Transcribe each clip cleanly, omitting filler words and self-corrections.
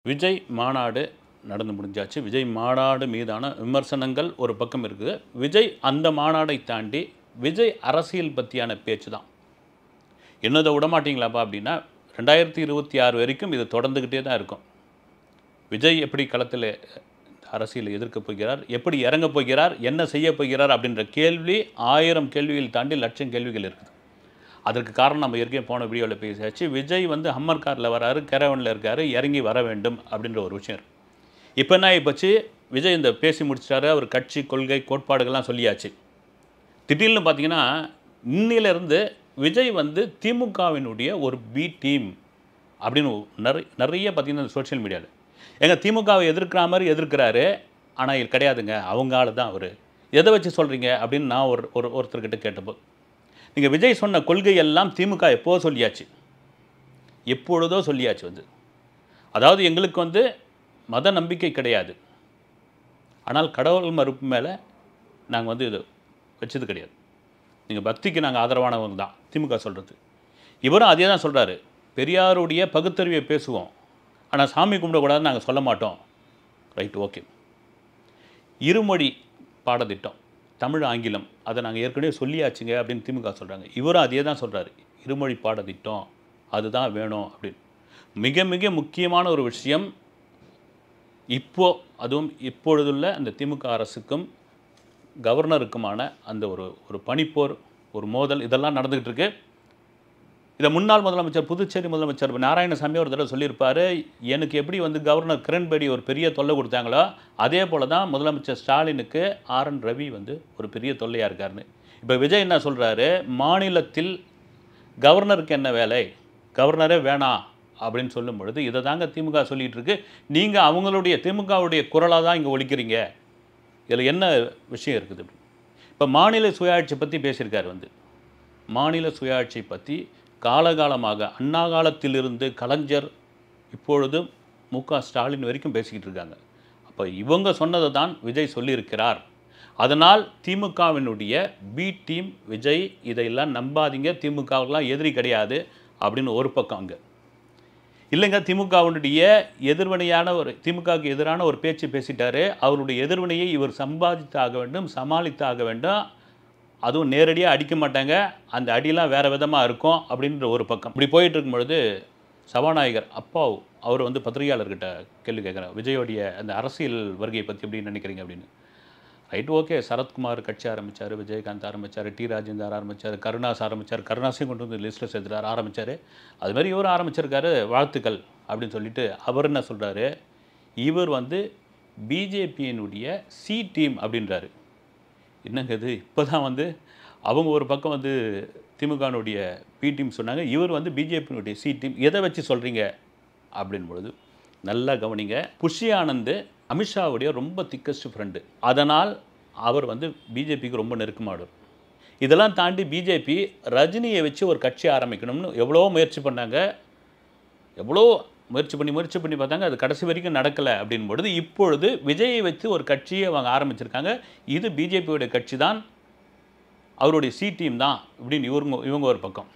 விஜய் மாநாடு நடந்து முடிஞ்சாச்சு. விஜய் மாநாடு மீதான விமர்சனங்கள் ஒரு பக்கம் இருக்குது. விஜய் அந்த மாநாடை தாண்டி விஜய் அரசியல் பற்றியான பேச்சு தான். என்னதை விடமாட்டீங்களாப்பா அப்படின்னா 2026 வரைக்கும் இது தொடர்ந்துக்கிட்டே தான் இருக்கும். விஜய் எப்படி களத்தில் அரசியலை எதிர்க்கப் போகிறார், எப்படி இறங்கப் போகிறார், என்ன செய்ய போகிறார் அப்படின்ற கேள்வி 1000 கேள்விகள் தாண்டி லட்சம் கேள்விகள் இருக்குது. அதற்கு காரணம் நம்ம ஏற்கனவே போன வீடியோவில் பேசியாச்சு. விஜய் வந்து ஹம்மர் காரில் வராரு, கேரவனில் இருக்கார், இறங்கி வர வேண்டும் அப்படின்ற ஒரு விஷயம் இருக்குது. இப்போ என்ன ஆகிப்போச்சு, விஜய் இந்த பேசி முடிச்சிட்டாரு, அவர் கட்சி கொள்கை கோட்பாடுகள்லாம் சொல்லியாச்சு. திடீர்னு பார்த்தீங்கன்னா இன்னிலிருந்து விஜய் வந்து திமுகவினுடைய ஒரு பி டீம் அப்படின்னு நிறைய பார்த்தீங்கன்னா சோஷியல் மீடியாவில் எங்கள் திமுகவை எதிர்க்கிற மாதிரி எதிர்க்கிறாரு. ஆனால் இது கிடையாதுங்க, அவங்க ஆள் தான் அவர். எதை வச்சு சொல்கிறீங்க அப்படின்னு நான் ஒருத்தர்கிட்ட கேட்டப்போ, நீங்கள் விஜய் சொன்ன கொள்கை எல்லாம் திமுக எப்போதோ சொல்லியாச்சு, எப்பொழுதோ சொல்லியாச்சு. வந்து அதாவது எங்களுக்கு வந்து மத நம்பிக்கை கிடையாது, ஆனால் கடவுள் மறுப்பு மேலே நாங்கள் வந்து இது வச்சது கிடையாது. நீங்கள் பக்திக்கு நாங்கள் ஆதரவானவங்க தான் திமுக சொல்கிறது. இவரும் அதே தான் சொல்கிறாரு. பெரியாருடைய பகுத்தறிவை பேசுவோம், ஆனால் சாமி கும்பிடக்கூடாதுன்னு நாங்கள் சொல்ல மாட்டோம். Right, okay. இருமொழி பாடத்திட்டம் தமிழ் ஆங்கிலம் அதை நாங்கள் ஏற்கனவே சொல்லியாச்சுங்க அப்படின்னு திமுக சொல்கிறாங்க. இவரும் அதே தான் சொல்கிறாரு. இருமொழி பாடத்திட்டம் அதுதான் வேணும் அப்படின்னு. மிக மிக முக்கியமான ஒரு விஷயம், அதுவும் இப்பொழுதுள்ள அந்த திமுக அரசுக்கும் கவர்னருக்குமான அந்த ஒரு பனிப்போர், ஒரு மோதல் இதெல்லாம் நடந்துக்கிட்டு இருக்கு. இதை முன்னாள் முதலமைச்சர், புதுச்சேரி முதலமைச்சர் நாராயணசாமி ஒரு தடவை சொல்லியிருப்பார், எனக்கு எப்படி வந்து கவர்னர் கிரண்பேடி ஒரு பெரிய தொல்லை கொடுத்தாங்களோ அதே போல் தான் முதலமைச்சர் ஸ்டாலினுக்கு RN ரவி வந்து ஒரு பெரிய தொல்லையாக இருக்காருன்னு. இப்போ விஜய் என்ன சொல்கிறாரு, மாநிலத்தில் கவர்னருக்கு என்ன வேலை, கவர்னரே வேணாம் அப்படின்னு சொல்லும் பொழுது இதை தாங்க திமுக சொல்லிகிட்டு இருக்கு. நீங்கள் அவங்களுடைய திமுகவுடைய குரலாக தான் இங்கே ஒலிக்கிறீங்க. இதில் என்ன விஷயம் இருக்குது? இப்போ மாநில சுயாட்சி பற்றி பேசியிருக்காரு. வந்து மாநில சுயாட்சி பற்றி காலகாலமாக அண்ணா காலத்திலிருந்து கலைஞர் இப்பொழுது MK ஸ்டாலின் வரைக்கும் பேசிக்கிட்டு இருக்காங்க. அப்போ இவங்க சொன்னதை தான் விஜய் சொல்லியிருக்கிறார். அதனால் திமுகவினுடைய பி டீம் விஜய், இதையெல்லாம் நம்பாதீங்க, திமுகவுக்கெல்லாம் எதிரி கிடையாது அப்படின்னு ஒரு பக்கம். அங்கே இல்லைங்க, திமுகவினுடைய திமுகவுக்கு எதிரான ஒரு பேச்சு பேசிட்டாரு, அவருடைய எதிர்வினையை இவர் சம்பாதித்தாக வேண்டும், சமாளித்தாக வேண்டும், அதுவும் நேரடியாக அடிக்க மாட்டாங்க, அந்த அடியெலாம் வேறு விதமாக இருக்கும் அப்படின்ற ஒரு பக்கம். இப்படி போயிட்டு இருக்கும் பொழுது சபாநாயகர் அப்பாவு அவர் வந்து பத்திரிகையாளர்கிட்ட கேள்வி கேட்குறாரு, விஜயோடைய அந்த அரசியல் வருகையை பற்றி எப்படி நினைக்கிறீங்க அப்படின்னு. Right, okay. சரத்குமார் கட்சி ஆரம்பித்தார், விஜயகாந்த் ஆரம்பித்தார், டி ராஜேந்தர் ஆரம்பித்தார், கருணாஸ் ஆரம்பித்தார், கருணாஸையும் கொண்டு வந்து லிஸ்ட்டில் சேர்த்துட்டார், ஆரம்பித்தார். அதுமாதிரி இவரும் ஆரம்பிச்சிருக்காரு, வாழ்த்துக்கள் அப்படின்னு சொல்லிட்டு அவர் என்ன சொல்கிறாரு, இவர் வந்து பிஜேபியினுடைய சி டீம் அப்படின்றாரு. என்னங்க இது, இப்போ தான் வந்து அவங்க ஒரு பக்கம் வந்து திமுகனுடைய பி டீம் சொன்னாங்க, இவர் வந்து பிஜேபியினுடைய சி டீம், எதை வச்சு சொல்கிறீங்க அப்படின் பொழுது நல்லா கவனிங்க. புஷி ஆனந்த் அமித்ஷாவுடைய ரொம்ப திக்கஸ்ட் ஃப்ரெண்டு, அதனால் அவர் வந்து பிஜேபிக்கு ரொம்ப நெருக்கமானவர். இதெல்லாம் தாண்டி பிஜேபி ரஜினியை வச்சு ஒரு கட்சி ஆரம்பிக்கணும்னு எவ்வளோ முயற்சி பண்ணாங்க, எவ்வளோ முயற்சி பண்ணி பார்த்தாங்க, அது கடைசி வரைக்கும் நடக்கலை அப்படின் பொழுது இப்பொழுது விஜயை வைத்து ஒரு கட்சியை அவங்க ஆரம்பிச்சிருக்காங்க. இது பிஜேபியோடைய கட்சி தான், அவருடைய சி டீம் தான் இப்படின்னு இவங்க ஒரு பக்கம்.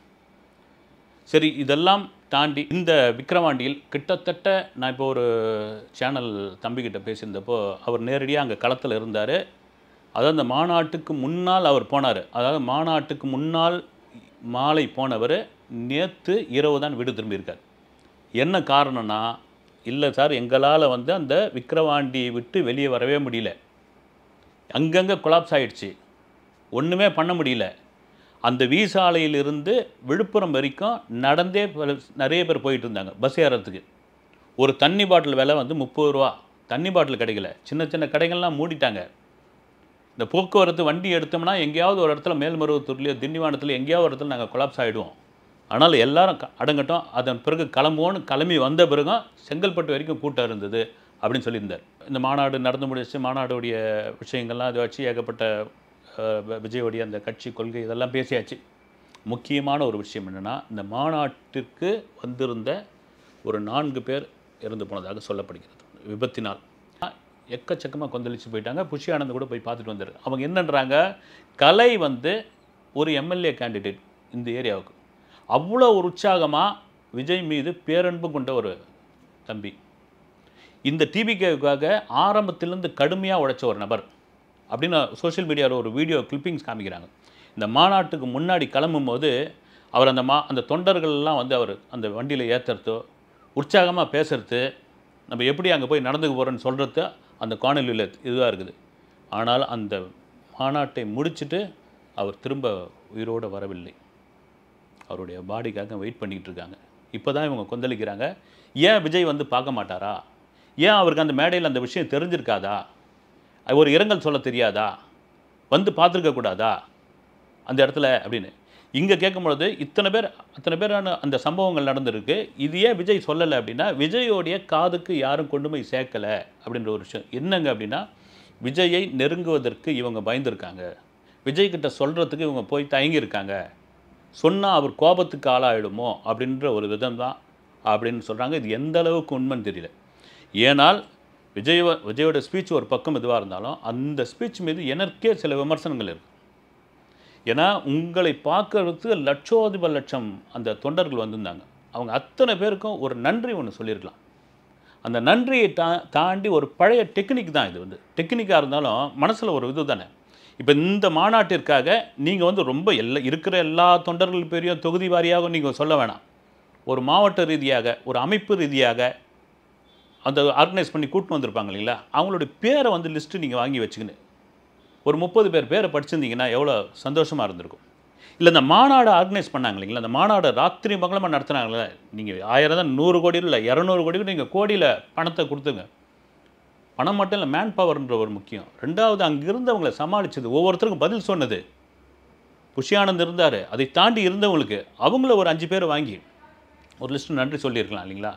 சரி, இதெல்லாம் தாண்டி இந்த விக்கிரவாண்டியில் கிட்டத்தட்ட நான் இப்போ ஒரு சேனல் தம்பிக்கிட்ட பேசியிருந்தப்போ அவர் நேரடியாக அங்கே களத்தில் இருந்தார். அதாவது அந்த மாநாட்டுக்கு முன்னால் அவர் போனார். அதாவது மாநாட்டுக்கு முன்னால் மாலை போனவர் நேற்று இரவு தான் வீடு திரும்பியிருக்கார். என்ன காரணம்னா, இல்லை சார், எங்களால் வந்து அந்த விக்கிரவாண்டியை விட்டு வெளியே வரவே முடியல, அங்கங்கே கொலாப்ஸ் ஆகிடுச்சு, ஒன்றுமே பண்ண முடியல. அந்த வீசாலையிலிருந்து விழுப்புரம் வரைக்கும் நடந்தே நிறைய பேர் போயிட்டு இருந்தாங்க பஸ் ஏறத்துக்கு. ஒரு தண்ணி பாட்டில் விலை வந்து 30 ரூபா, தண்ணி பாட்டில் கிடைக்கல, சின்ன சின்ன கடைகள்லாம் மூடிட்டாங்க. இந்த போக்குவரத்து வண்டி எடுத்தோம்னா எங்கேயாவது ஒரு இடத்துல மேல்மருவத்தூர்லேயோ திண்டிவனத்தில் எங்கேயாவது ஒரு இடத்துல நாங்கள் கொலாப்ஸ் ஆகிடுவோம். ஆனால் எல்லாரும் அடங்கட்டும், அதன் பிறகு கிளம்பி வந்த பிறகும் செங்கல்பட்டு வரைக்கும் கூட்டம் இருந்தது அப்படின்னு சொல்லியிருந்தார். இந்த மாநாடு நடந்து முடிச்சு, மாநாடுடைய விஷயங்கள்லாம் அதை வச்சு ஏகப்பட்ட விஜயோடைய அந்த கட்சி கொள்கை இதெல்லாம் பேசியாச்சு. முக்கியமான ஒரு விஷயம் என்னென்னா, இந்த மாநாட்டிற்கு வந்திருந்த ஒரு 4 பேர் இறந்து போனதாக சொல்லப்படுகிறது விபத்தினால். எக்கச்சக்கமாக கொந்தளிச்சு போயிட்டாங்க. புஷி ஆனந்த் கூட போய் பார்த்துட்டு வந்தார். அவங்க என்னன்றாங்க, கலை வந்து ஒரு MLA கேண்டிடேட் இந்த ஏரியாவுக்கு, அவ்வளோ ஒரு உற்சாகமாக விஜய் மீது பேரன்பு கொண்ட ஒரு தம்பி, இந்த டிவிகேவுக்காக ஆரம்பத்திலேருந்து கடுமையாக உழைச்ச ஒரு நபர் அப்படின்னு சோஷியல் மீடியாவில் ஒரு வீடியோ கிளிப்பிங்ஸ் காமிக்கிறாங்க. இந்த மாநாட்டுக்கு முன்னாடி கிளம்பும்போது அவர் அந்த தொண்டர்கள்லாம் வந்து அவர் அந்த வண்டியில் ஏற்றுறதோ உற்சாகமாக பேசுறது, நம்ம எப்படி அங்கே போய் நடந்துக்க போகிறோன்னு சொல்கிறது அந்த காணொலியில் இதுவாக இருக்குது. ஆனால் அந்த மாநாட்டை முடிச்சுட்டு அவர் திரும்ப உயிரோடு வரவில்லை. அவருடைய பாடிக்காக வெயிட் பண்ணிக்கிட்டு இருக்காங்க. இப்போ தான் இவங்க கொந்தளிக்கிறாங்க. ஏன் விஜய் வந்து பார்க்க மாட்டாரா? ஏன் அவருக்கு அந்த மேடையில் அந்த விஷயம் தெரிஞ்சிருக்காதா? ஒரு இரங்கல் சொல்ல தெரியாதா? வந்து பார்த்துருக்க கூடாதா அந்த இடத்துல அப்படின்னு இங்கே கேட்கும்பொழுது அத்தனை பேரான அந்த சம்பவங்கள் நடந்திருக்கு. இது ஏன் விஜய் சொல்லலை அப்படின்னா, விஜயோடைய காதுக்கு யாரும் கொண்டு போய் சேர்க்கலை அப்படின்ற ஒரு விஷயம். என்னங்க அப்படின்னா, விஜயை நெருங்குவதற்கு இவங்க பயந்துருக்காங்க. விஜய்கிட்ட சொல்கிறதுக்கு இவங்க போய் தயங்கியிருக்காங்க. சொன்னால் அவர் கோபத்துக்கு ஆளாயிடுமோ அப்படின்ற ஒரு விதம் தான் அப்படின்னு சொல்கிறாங்க. இது எந்த அளவுக்கு உண்மைன்னு தெரியல. ஏனால் விஜயோட ஸ்பீச் ஒரு பக்கம் இதுவாக இருந்தாலும் அந்த ஸ்பீச் மீது எனக்கே சில விமர்சனங்கள் இருக்குது. ஏன்னா உங்களை பார்க்கறதுக்கு லட்சோதிப லட்சம் அந்த தொண்டர்கள் வந்திருந்தாங்க. அவங்க அத்தனை பேருக்கும் ஒரு நன்றி ஒன்று சொல்லியிருக்கலாம். அந்த நன்றியை தாண்டி ஒரு பழைய டெக்னிக் தான் இது. வந்து டெக்னிக்காக இருந்தாலும் மனசில் ஒரு இது தானே. இப்போ இந்த மாநாட்டிற்காக நீங்கள் வந்து ரொம்ப இருக்கிற எல்லா தொண்டர்கள் பேரையும் தொகுதி வாரியாக நீங்கள் சொல்ல வேணாம். ஒரு மாவட்ட ரீதியாக ஒரு அமைப்பு ரீதியாக அந்த ஆர்கனைஸ் பண்ணி கூட்டின்னு வந்திருப்பாங்க இல்லைங்களா, அவங்களுடைய பேரை வந்து லிஸ்ட்டு நீங்கள் வாங்கி வச்சுக்கின்னு ஒரு 30 பேரை படிச்சிருந்தீங்கன்னா எவ்வளோ சந்தோஷமாக இருந்திருக்கும். இல்லை இந்த மாநாடு ஆர்கனைஸ் பண்ணாங்க இல்லைங்களா, அந்த மாநாடு ராத்திரி மங்களமாக நடத்துனாங்களே, நீங்கள் 1000 தான் 100 கோடி இல்லை 200 கோடி நீங்கள் கோடியில் பணத்தை கொடுத்துங்க. பணம் மட்டும் இல்லை, மேன் பவர்ன்ற ஒரு முக்கியம். ரெண்டாவது அங்கே இருந்தவங்களை சமாளித்தது, ஒவ்வொருத்தருக்கும் பதில் சொன்னது. புஷியானந்த் இருந்தார், அதை தாண்டி இருந்தவங்களுக்கு அவங்கள ஒரு 5 பேரை வாங்கி ஒரு லிஸ்ட்டு நன்றி சொல்லியிருக்கலாம் இல்லைங்களா.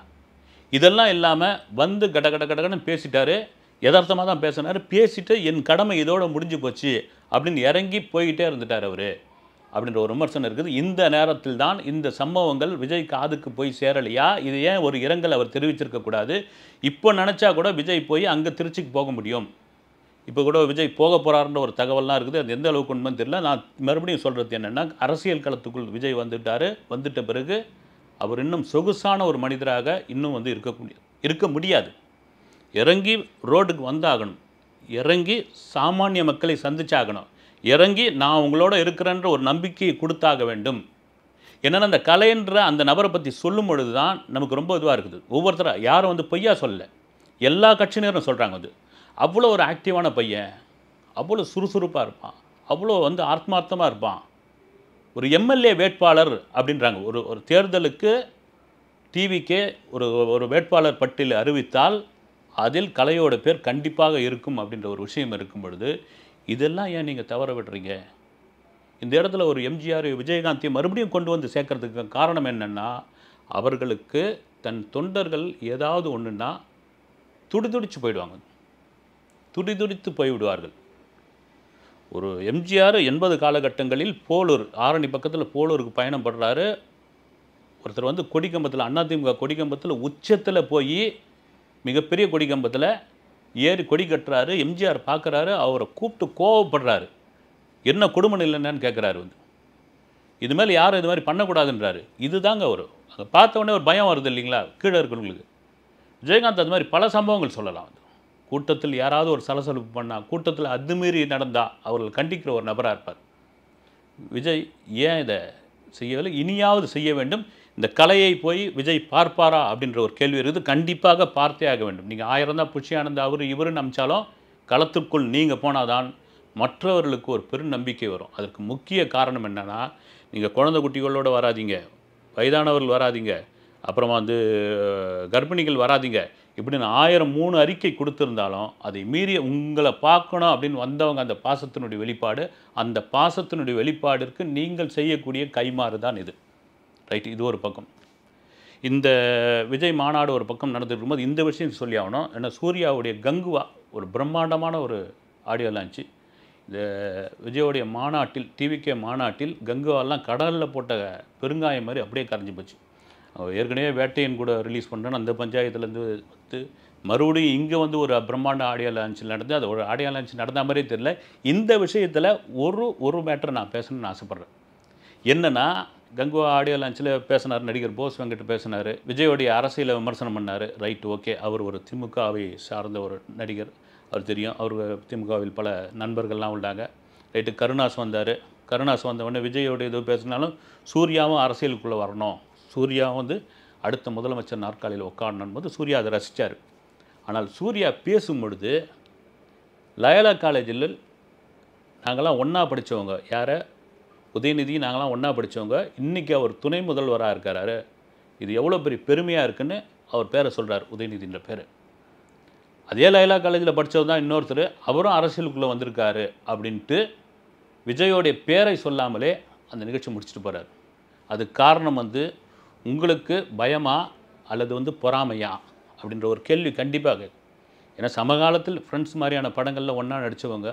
இதெல்லாம் இல்லாமல் வந்து கடன்னு பேசிட்டாரு. யதார்த்தமாக தான் பேசினார். பேசிட்டு என் கடமை இதோடு முடிஞ்சு போச்சு அப்படின்னு இறங்கி போய்கிட்டே இருந்துட்டார் அவர் அப்படின்ற ஒரு விமர்சனம் இருக்குது. இந்த நேரத்தில் தான் இந்த சம்பவங்கள் விஜய் காதுக்கு போய் சேரலையா? இது ஏன் ஒரு இரங்கல் அவர் தெரிவிச்சிருக்கக்கூடாது? இப்போ நினச்சா கூட விஜய் போய் அங்கே திருச்சிக்கு போக முடியும். இப்போ கூட விஜய் போக போகிறாருன்ற ஒரு தகவல்லாம் இருக்குது. அது எந்த அளவுக்கு உண்மைன்னு தெரியல. நான் மறுபடியும் சொல்கிறது என்னென்னா, அரசியல் களத்துக்குள் விஜய் வந்துட்ட பிறகு அவர் இன்னும் சொகுசான ஒரு மனிதராக இன்னும் வந்து இருக்க முடியாது. இறங்கி ரோடுக்கு வந்தாகணும். இறங்கி சாமானிய மக்களை சந்திச்சாகணும். இறங்கி நான் உங்களோட இருக்கிறேன்ற ஒரு நம்பிக்கையை கொடுத்தாக வேண்டும். என்னென்னா அந்த கலைன்ற அந்த நபரை பற்றி சொல்லும் பொழுது தான் நமக்கு ரொம்ப இதுவாக இருக்குது. ஒவ்வொருத்தராக யாரும் வந்து பொய்யா சொல்லலை, எல்லா கட்சியினரும் சொல்கிறாங்க. அது அவ்வளோ ஒரு ஆக்டிவான பையன், அவ்வளோ சுறுசுறுப்பாக இருப்பான், அவ்வளோ வந்து ஆத்மார்த்தமாக இருப்பான். ஒரு எம்எல்ஏ வேட்பாளர் அப்படின்றாங்க. ஒரு தேர்தலுக்கு டிவிக்கே ஒரு வேட்பாளர் பட்டியல் அறிவித்தால் அதில் கலையோட பேர் கண்டிப்பாக இருக்கும் அப்படின்ற ஒரு விஷயம் இருக்கும் பொழுது இதெல்லாம் ஏன் நீங்கள் தவற விடுறீங்க? இந்த இடத்துல ஒரு எம்ஜிஆர் விஜயகாந்தை மறுபடியும் கொண்டு வந்து சேர்க்கறதுக்கு காரணம் என்னென்னா, அவர்களுக்கு தன் தொண்டர்கள் ஏதாவது ஒன்றுன்னா துடிதுடித்து போயிடுவாங்க, துடிதுடித்து போய்விடுவார்கள். ஒரு எம்ஜிஆர் 80 காலகட்டங்களில் போலூர் ஆரணி பக்கத்தில் போலூருக்கு பயணம் படுறாரு. ஒருத்தர் வந்து கொடிக்கம்பத்தில் அதிமுக கொடிக்கம்பத்தில் உச்சத்தில் போய் மிகப்பெரிய கொடிக்கம்பத்தில் ஏறி கொடி கட்டுறாரு. எம்ஜிஆர் பார்க்குறாரு, அவரை கூப்பிட்டு கோவப்படுறாரு. என்ன குடும்ப நிலைன்னு கேட்குறாரு. வந்து இது மேலே யாரும் இது மாதிரி பண்ணக்கூடாதுன்றாரு. இது தாங்க வரும். அதை பார்த்த உடனே ஒரு பயம் வருது இல்லைங்களா கீழே இருக்கிறவங்களுக்கு. விஜயகாந்த் அது மாதிரி பல சம்பவங்கள் சொல்லலாம். வந்து கூட்டத்தில் யாராவது ஒரு சலசலப்பு பண்ணால், கூட்டத்தில் அதுமாரி நடந்தால் அவர்கள் கண்டிக்கிற ஒரு நபராக இருப்பார். விஜய் ஏன் இதை செய்யவில்லை? இனியாவது செய்ய வேண்டும். இந்த கலையை போய் விஜய் பார்ப்பாரா அப்படின்ற ஒரு கேள்வி இருக்குது. கண்டிப்பாக பார்த்தே ஆக வேண்டும். நீங்கள் 1000 தான் புஷியானந்த் இவருன்னு அமிச்சாலும் களத்துக்குள் நீங்கள் போனாதான் மற்றவர்களுக்கு ஒரு பெரும் நம்பிக்கை வரும். அதற்கு முக்கிய காரணம் என்னென்னா, நீங்கள் குழந்தை குட்டிகளோடு வராதிங்க, வயதானவர்கள் வராதிங்க, அப்புறமா வந்து கர்ப்பிணிகள் வராதிங்க, இப்படின்னு 1003 அறிக்கை கொடுத்துருந்தாலும் அதை மீறி உங்களை பார்க்கணும் அப்படின்னு வந்தவங்க அந்த பாசத்தினுடைய வெளிப்பாடு. அந்த பாசத்தினுடைய வெளிப்பாடிற்கு நீங்கள் செய்யக்கூடிய கைமாறு தான் இது. ரைட், இது ஒரு பக்கம். இந்த விஜய் மாநாடு ஒரு பக்கம் நடந்துட்டு இருக்கும்போது இந்த விஷயம் சொல்லி ஆகணும். ஏன்னா சூர்யாவுடைய கங்குவா ஒரு பிரம்மாண்டமான ஒரு ஆடியோ லான்ச்சு. இந்த விஜயோடைய மாநாட்டில், டிவிகே மாநாட்டில் கங்குவாலாம் கடலில் போட்ட பெருங்காயம் மாதிரி அப்படியே கரைஞ்சி போச்சு. ஏற்கனவே வேட்டையன் கூட ரிலீஸ் பண்ணுறேன்னு அந்த பஞ்சாயத்துலேருந்து வந்து மறுபடியும் இங்கே வந்து ஒரு பிரம்மாண்ட ஆடியோ லான்ச் நடந்து, அது ஒரு ஆடியோ லான்ச் நடந்த மாதிரியே தெரியல. இந்த விஷயத்தில் ஒரு மேட்டர் நான் பேசணும்னு ஆசைப்பட்றேன். என்னென்னா, கங்குவா ஆடியோ லான்ச்சில் பேசினார், நடிகர் போஸ் வெங்கட் பேசினார், விஜயோடைய அரசியலை விமர்சனம் பண்ணார். Right, okay. அவர் ஒரு திமுகவை சார்ந்த ஒரு நடிகர், அவர் தெரியும். அவர் திமுகவில் பல நண்பர்கள்லாம் உள்ளாங்க. ரைட்டு, கருணாஸ் வந்தார். கருணாஸ் வந்தவுடனே விஜயோடைய இது பேசினாலும் சூர்யாவும் அரசியலுக்குள்ளே வரணும், சூர்யாவும் வந்து அடுத்த முதலமைச்சர் நாற்காலியில் உட்காரணும் போது சூர்யா அதை ரசித்தார். ஆனால் சூர்யா பேசும் பொழுது லயோலா காலேஜில் நாங்கள்லாம் ஒன்றா படித்தவங்க, யாரை உதயநிதி நாங்களாம் ஒன்றா படித்தவங்க, இன்றைக்கி அவர் துணை முதல்வராக இருக்காரு, இது எவ்வளோ பெரிய பெருமையாக இருக்குன்னு அவர் பேரை சொல்கிறார், உதயநிதின்ற பேர். அதே லயோலா காலேஜில் படித்தவர் தான் இன்னொருத்தர், அவரும் அரசியலுக்குள்ளே வந்திருக்காரு அப்படின்ட்டு விஜயோடைய பேரை சொல்லாமலே அந்த நிகழ்ச்சி முடிச்சுட்டு போகிறார். அதுக்கு காரணம் வந்து உங்களுக்கு பயமா அல்லது வந்து பொறாமையா அப்படின்ற ஒரு கேள்வி கண்டிப்பாக. ஏன்னா சமகாலத்தில் ஃப்ரெண்ட்ஸ் மாதிரியான படங்களில் ஒன்றா நடித்தவங்க,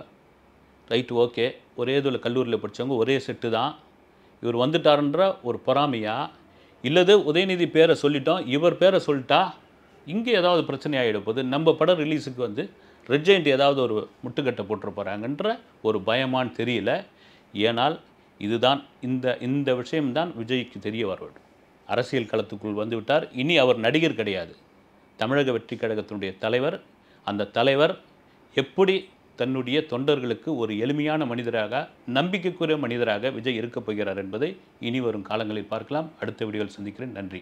ரைட்டு, ஓகே. ஒரே இதில் கல்லூரியில் படித்தவங்க, ஒரே செட்டு தான். இவர் வந்துட்டாருன்ற ஒரு பொறாமையா, இல்லது உதயநிதி பேரை சொல்லிட்டோம், இவர் பேரை சொல்லிட்டா இங்கே ஏதாவது பிரச்சனை ஆகிட போகுது, நம்ம படம் ரிலீஸுக்கு வந்து ரெட் ஜெயண்ட் ஏதாவது ஒரு முட்டுக்கட்டை போட்டுற போகிறாங்கன்ற ஒரு பயமான்னு தெரியல. ஏனால் இதுதான் இந்த விஷயம்தான் விஜய்க்கு தெரிய வர வேண்டும். அரசியல் களத்துக்குள் வந்து விட்டார். இனி அவர் நடிகர் கிடையாது, தமிழக வெற்றி கழகத்தினுடைய தலைவர். அந்த தலைவர் எப்படி தன்னுடைய தொண்டர்களுக்கு ஒரு எளிமையான மனிதராக, நம்பிக்கைக்குரிய மனிதராக விஜய் இருக்கப் போகிறார் என்பதை இனி வரும் காலங்களில் பார்க்கலாம். அடுத்த வீடியோவில் சந்திக்கிறேன். நன்றி.